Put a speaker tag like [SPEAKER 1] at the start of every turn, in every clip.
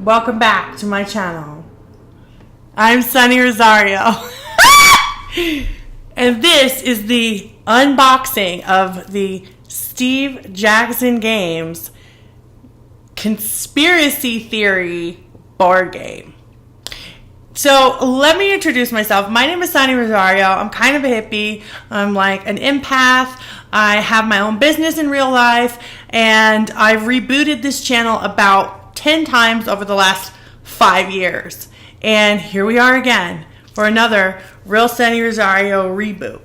[SPEAKER 1] Welcome back to my channel. I'm Sunny Rosario. And this is the unboxing of the Steve Jackson Games Conspiracy Theory board game. So let me introduce myself. My name is Sunny Rosario. I'm kind of a hippie. I'm like an empath. I have my own business in real life, and I've rebooted this channel about 10 times over the last 5 years. And here we are again for another Real Sunny Rosario reboot.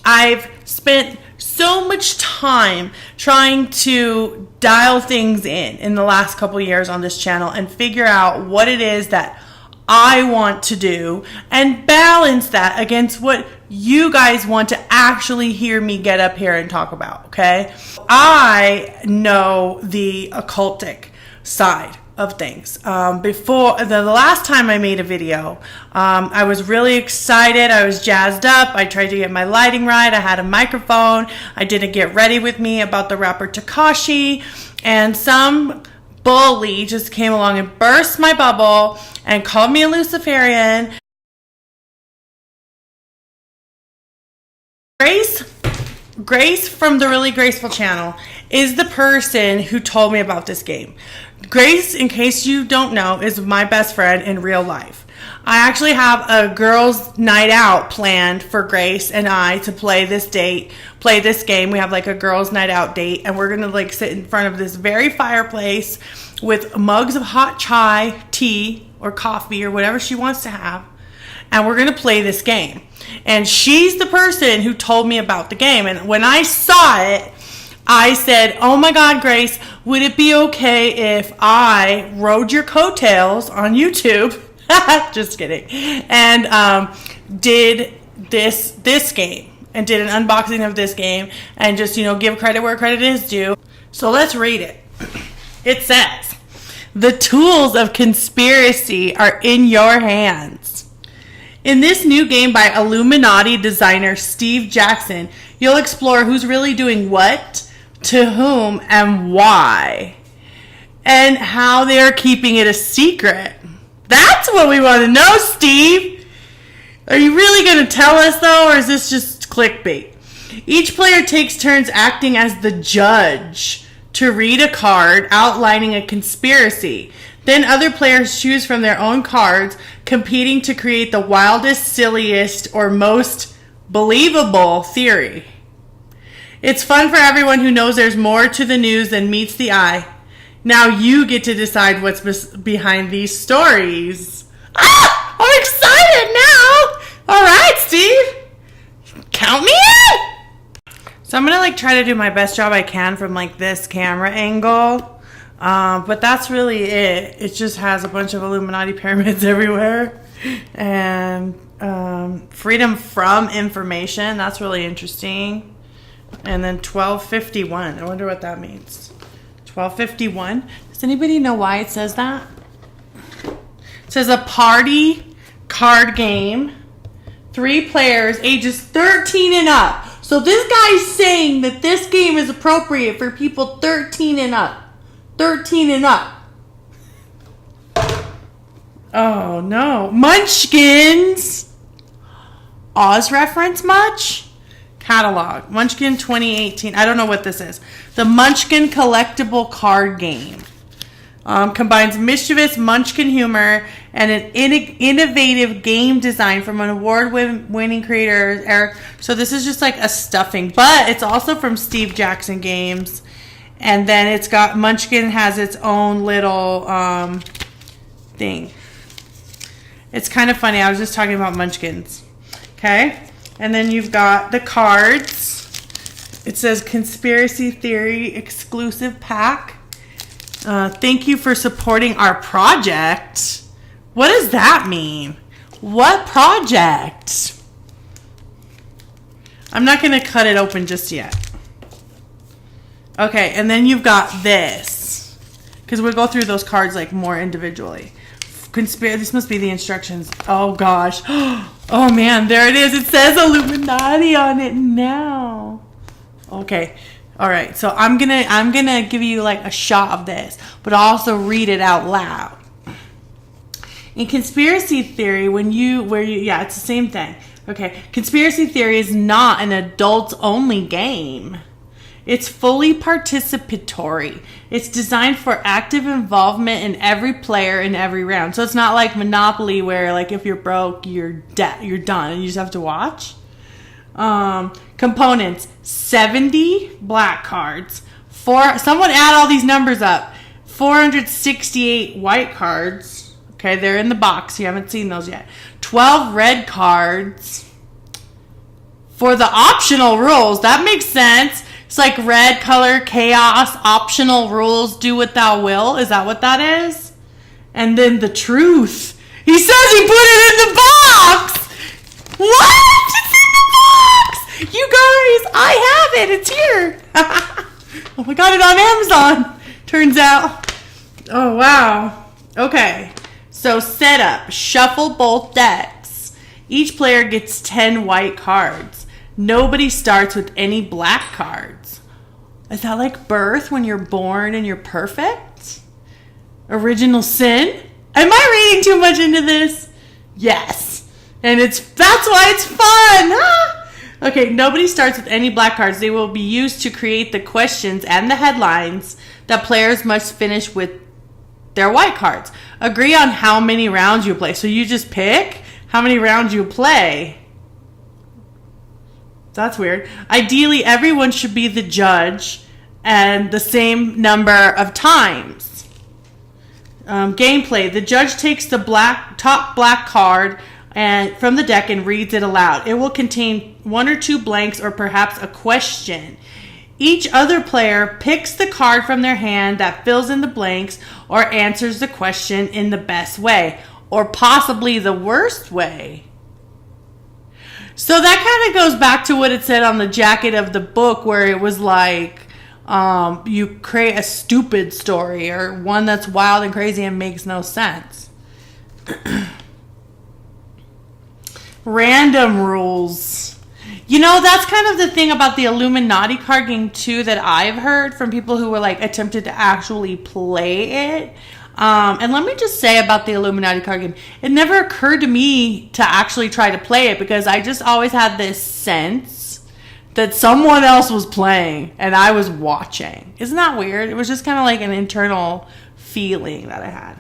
[SPEAKER 1] I've spent so much time trying to dial things in the last couple years on this channel and figure out what it is that I want to do and balance that against what you guys want to actually hear me get up here and talk about, okay? I know the occultic side of things. Before the last time I made a video, I was really excited. I was jazzed up. I tried to get my lighting right. I had a microphone. I didn't get ready with me about the rapper Tekashi, and some bully just came along and burst my bubble and called me a Luciferian. Grace from the Reallygraceful channel is the person who told me about this game. Grace, in case you don't know, is my best friend in real life. I actually have a girls' night out planned for Grace and I to play this game. We have like a girls' night out date, and we're gonna like sit in front of this very fireplace with mugs of hot chai, tea, or coffee, or whatever she wants to have, and we're gonna play this game. And she's the person who told me about the game, and when I saw it, I said, oh my God, Grace, would it be okay if I rode your coattails on YouTube? Just kidding. And did this game and did an unboxing of this game and just, give credit where credit is due. So let's read it. It says, the tools of conspiracy are in your hands. In this new game by Illuminati designer Steve Jackson, you'll explore who's really doing what, to whom, and why, and how they are keeping it a secret. That's what we want to know, Steve. Are you really going to tell us, though, or is this just clickbait? Each player takes turns acting as the judge to read a card outlining a conspiracy. Then other players choose from their own cards, competing to create the wildest, silliest, or most believable theory. It's fun for everyone who knows there's more to the news than meets the eye. Now you get to decide what's behind these stories. Ah! I'm excited now! All right, Steve. Count me in! So I'm going to try to do my best job I can from this camera angle. But that's really it. It just has a bunch of Illuminati pyramids everywhere. And freedom from information. That's really interesting. And then 1251. I wonder what that means. 1251. Does anybody know why it says that? It says a party card game. 3 players, ages 13 and up. So this guy's saying that this game is appropriate for people 13 and up. 13 and up. Oh no. Munchkins. Oz reference much? Catalog. Munchkin 2018. I don't know what this is. The Munchkin collectible card game. Combines mischievous Munchkin humor and an innovative game design from an award-winning creator, Eric. So this is just like a stuffing. But it's also from Steve Jackson Games. And then it's got, Munchkin has its own little thing. It's kind of funny. I was just talking about Munchkins. Okay? And then you've got the cards. It says Conspiracy Theory Exclusive Pack. Thank you for supporting our project. What does that mean? What project? I'm not going to cut it open just yet. Okay, and then you've got this. Because we'll go through those cards more individually. This must be the instructions. Oh gosh. Oh man, there it is. It says Illuminati on it now. Okay. All right. So I'm gonna give you a shot of this, but also read it out loud. In conspiracy theory, yeah, it's the same thing. Okay, conspiracy theory is not an adults-only game. It's fully participatory. It's designed for active involvement in every player in every round. So it's not like Monopoly where, like, if you're broke, you're done, and you just have to watch. Components: 70 black cards. Someone add all these numbers up. 468 white cards. Okay, they're in the box. You haven't seen those yet. 12 red cards. For the optional rules, that makes sense. It's like red color, chaos, optional rules, do what thou will. Is that what that is? And then the truth. He says he put it in the box! What? It's in the box! You guys, I have it. It's here. Oh, I got it on Amazon, turns out. Oh, wow. Okay. So setup. Shuffle both decks. Each player gets 10 white cards. Nobody starts with any black cards. Is that like birth when you're born and you're perfect? Original sin? Am I reading too much into this? Yes. And that's why it's fun. Ah! Okay, nobody starts with any black cards. They will be used to create the questions and the headlines that players must finish with their white cards. Agree on how many rounds you play. So you just pick how many rounds you play. That's weird. Ideally, everyone should be the judge and the same number of times. Gameplay. The judge takes the top black card from the deck and reads it aloud. It will contain 1 or 2 blanks or perhaps a question. Each other player picks the card from their hand that fills in the blanks or answers the question in the best way or possibly the worst way. So that kind of goes back to what it said on the jacket of the book, where it was like, you create a stupid story or one that's wild and crazy and makes no sense. Random rules. You know, that's kind of the thing about the Illuminati card game too that I've heard from people who were like attempted to actually play it. And let me just say about the Illuminati card game, it never occurred to me to actually try to play it because I just always had this sense that someone else was playing and I was watching. Isn't that weird? It was just kind of like an internal feeling that I had.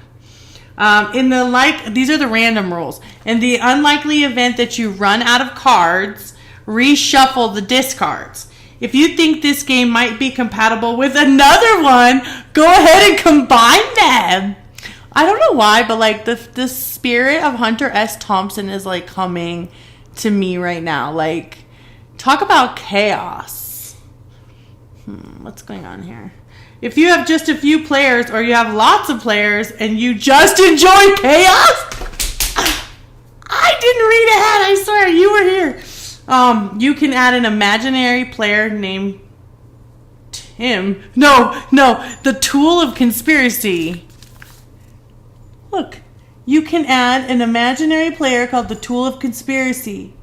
[SPEAKER 1] These are the random rules. In the unlikely event that you run out of cards, reshuffle the discards. If you think this game might be compatible with another one, go ahead and combine them. I don't know why, but like the spirit of Hunter S. Thompson is like coming to me right now. Like, talk about chaos. What's going on here? If you have just a few players or you have lots of players and you just enjoy chaos, I didn't read ahead. I swear, you were here. You can add an imaginary player named Tim. No, the tool of conspiracy. Look, you can add an imaginary player called the tool of conspiracy.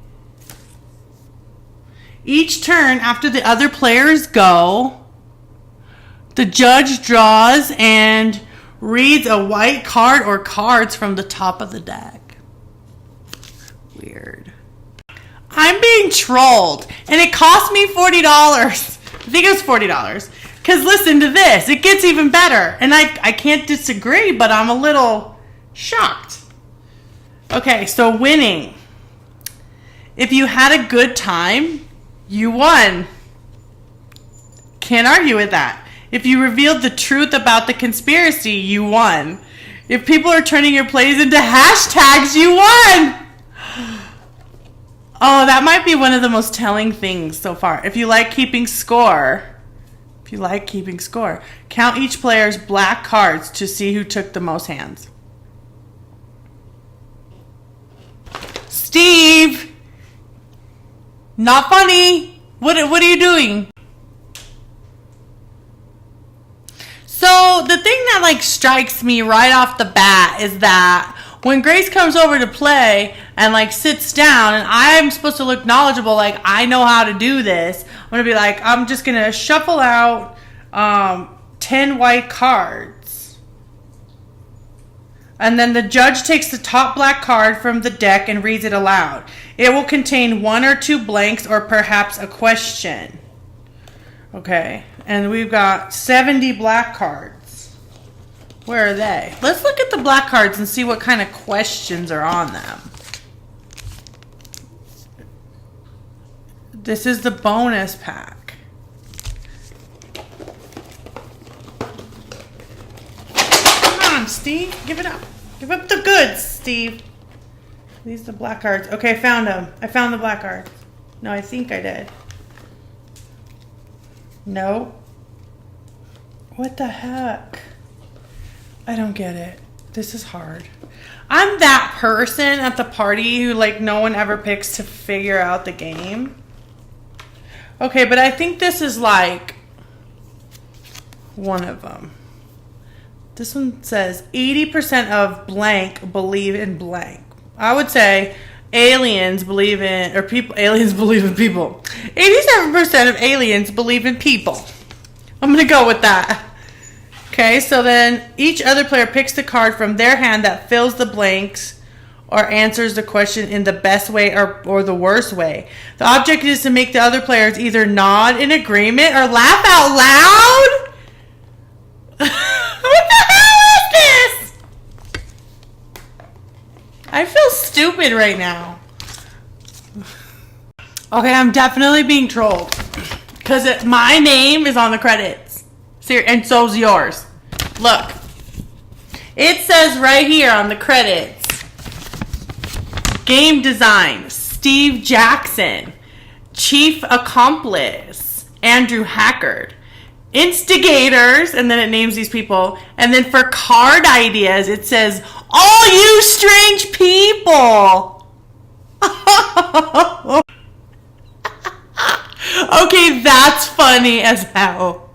[SPEAKER 1] Each turn after the other players go, the judge draws and reads a white card or cards from the top of the deck. Weird. I'm being trolled, and it cost me $40. I think it was $40. Because listen to this. It gets even better. And I can't disagree, but I'm a little shocked. Okay, so winning. If you had a good time, you won. Can't argue with that. If you revealed the truth about the conspiracy, you won. If people are turning your plays into hashtags, you won. Oh, that might be one of the most telling things so far. If you like keeping score, count each player's black cards to see who took the most hands. Steve! Not funny! What are you doing? So, the thing that like strikes me right off the bat is that when Grace comes over to play and like sits down and I'm supposed to look knowledgeable, like I know how to do this, I'm going to be like, I'm just going to shuffle out 10 white cards. And then the judge takes the top black card from the deck and reads it aloud. It will contain 1 or 2 blanks or perhaps a question. Okay, and we've got 70 black cards. Where are they? Let's look at the black cards and see what kind of questions are on them. This is the bonus pack. Come on, Steve. Give it up. Give up the goods, Steve. These are the black cards. Okay, I found them. I found the black cards. No, I think I did. No. What the heck? I don't get it. This is hard. I'm that person at the party who, like, no one ever picks to figure out the game. Okay, but I think this is, like, one of them. This one says 80% of blank believe in blank. I would say aliens believe in, or people, aliens believe in people. 87% of aliens believe in people. I'm going to go with that. Okay, so then each other player picks the card from their hand that fills the blanks or answers the question in the best way or the worst way. The object is to make the other players either nod in agreement or laugh out loud. What the hell is this? I feel stupid right now. Okay, I'm definitely being trolled. Because my name is on the credits. And so's yours. Look. It says right here on the credits. Game design, Steve Jackson. Chief accomplice, Andrew Hackard. Instigators, and then it names these people. And then for card ideas, it says, all you strange people. Okay, that's funny as hell.